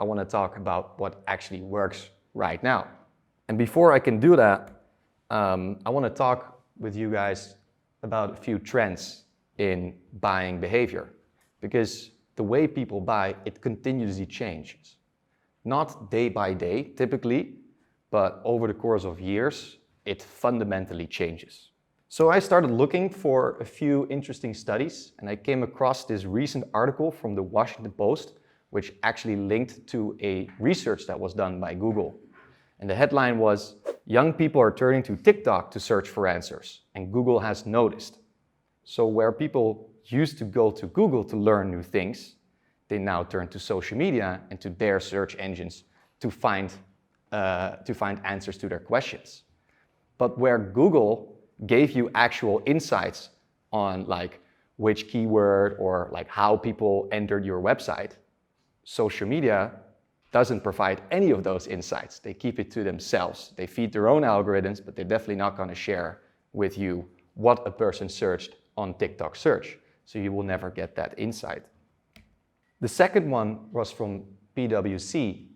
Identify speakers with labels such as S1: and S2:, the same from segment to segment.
S1: I want to talk about what actually works right now. And before I can do that, I want to talk with you guys about a few trends in buying behavior, because the way people buy, it continuously changes. Not day by day, typically, but over the course of years, it fundamentally changes. So I started looking for a few interesting studies, and I came across this recent article from the Washington Post, which actually linked to a research that was done by Google. And the headline was, "Young people are turning to TikTok to search for answers, and Google has noticed." So where people used to go to Google to learn new things, they now turn to social media and to their search engines to find answers to their questions. But where Google gave you actual insights on like which keyword or like how people entered your website, social media doesn't provide any of those insights. They keep it to themselves. They feed their own algorithms, but they're definitely not going to share with you what a person searched on TikTok search. So you will never get that insight. The second one was from PwC,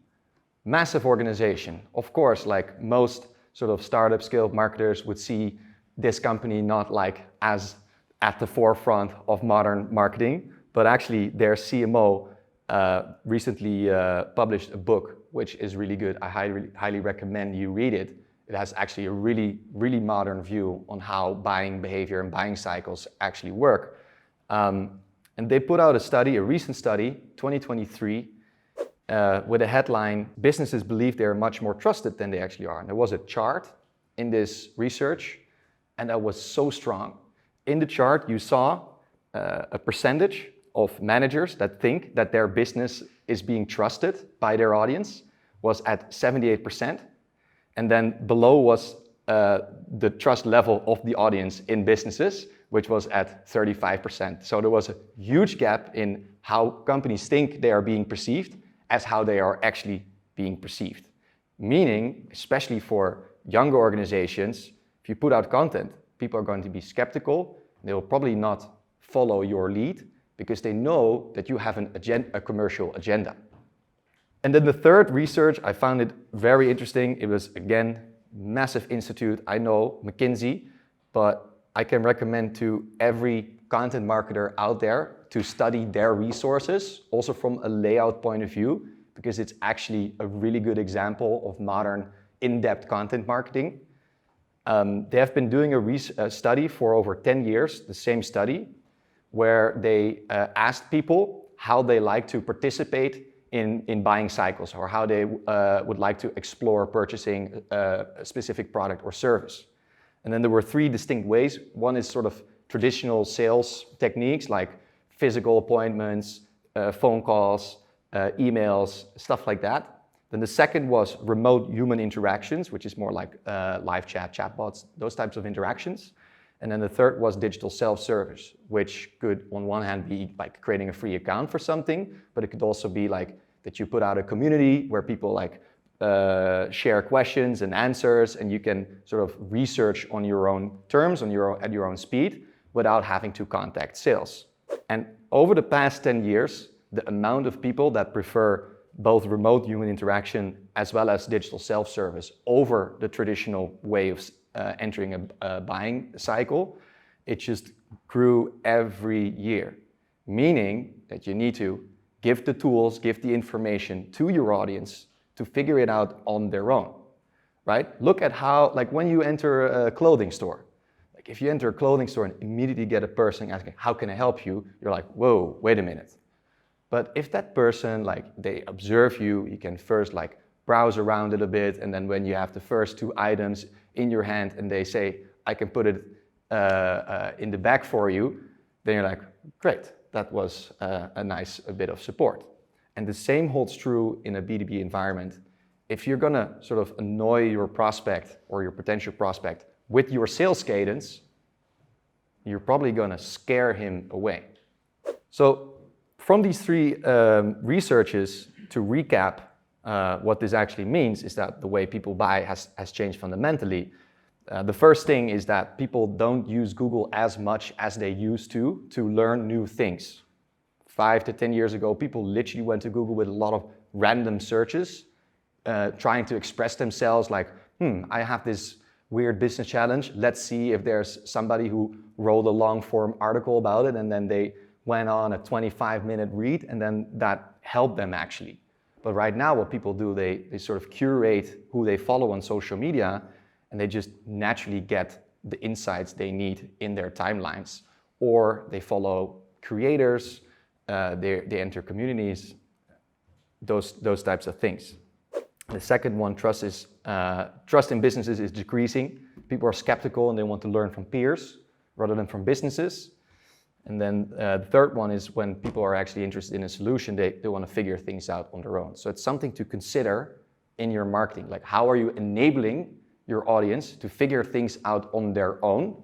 S1: massive organization. Of course, like most sort of startup scale marketers would see this company not like as at the forefront of modern marketing, but actually their CMO recently published a book, which is really good. I highly recommend you read it. It has actually a really modern view on how buying behavior and buying cycles actually work. And they put out a study, a recent study, 2023, with a headline, "Businesses believe they are much more trusted than they actually are." And there was a chart in this research, and that was so strong. In the chart, you saw a percentage of managers that think that their business is being trusted by their audience was at 78%. And then below was the trust level of the audience in businesses, which was at 35%. So there was a huge gap in how companies think they are being perceived as how they are actually being perceived. Meaning, especially for younger organizations, if you put out content, people are going to be skeptical. They will probably not follow your lead because they know that you have a commercial agenda. And then the third research, I found it very interesting. It was, again, massive institute. I know McKinsey, but I can recommend to every content marketer out there to study their resources, also from a layout point of view, because it's actually a really good example of modern in-depth content marketing. They have been doing a study for over 10 years, the same study, where they asked people how they like to participate in buying cycles, or how they would like to explore purchasing a specific product or service. And then there were three distinct ways. One is sort of traditional sales techniques like physical appointments, phone calls, emails, stuff like that. Then the second was remote human interactions, which is more like live chat, chatbots, those types of interactions. And then the third was digital self-service, which could on one hand be like creating a free account for something, but it could also be like that you put out a community where people like share questions and answers, and you can sort of research on your own terms, at your own speed, without having to contact sales. And over the past 10 years, the amount of people that prefer both remote human interaction as well as digital self-service over the traditional way of entering a buying cycle, it just grew every year. Meaning that you need to give the tools, give the information to your audience to figure it out on their own, right? Look at how, like when you enter a clothing store, like if you enter a clothing store and immediately get a person asking, "How can I help you?" You're like, whoa, wait a minute. But if that person, like they observe you, you can first like browse around it a bit, and then when you have the first two items in your hand and they say, "I can put it in the bag for you," then you're like, great, that was a nice bit of support. And the same holds true in a B2B environment. If you're gonna sort of annoy your prospect or your potential prospect with your sales cadence, you're probably gonna scare him away. So from these three researches, to recap, what this actually means is that the way people buy has changed fundamentally. The first thing is that people don't use Google as much as they used to learn new things. 5 to 10 years ago, people literally went to Google with a lot of random searches, trying to express themselves like, I have this weird business challenge. Let's see if there's somebody who wrote a long form article about it, and then they went on a 25-minute read, and then that helped them actually. But right now what people do, they sort of curate who they follow on social media, and they just naturally get the insights they need in their timelines. Or they follow creators, they enter communities, those types of things. The second one, trust in businesses is decreasing. People are skeptical and they want to learn from peers rather than from businesses. And then the third one is when people are actually interested in a solution, they want to figure things out on their own. So it's something to consider in your marketing. Like, how are you enabling your audience to figure things out on their own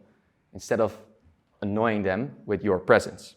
S1: instead of annoying them with your presence?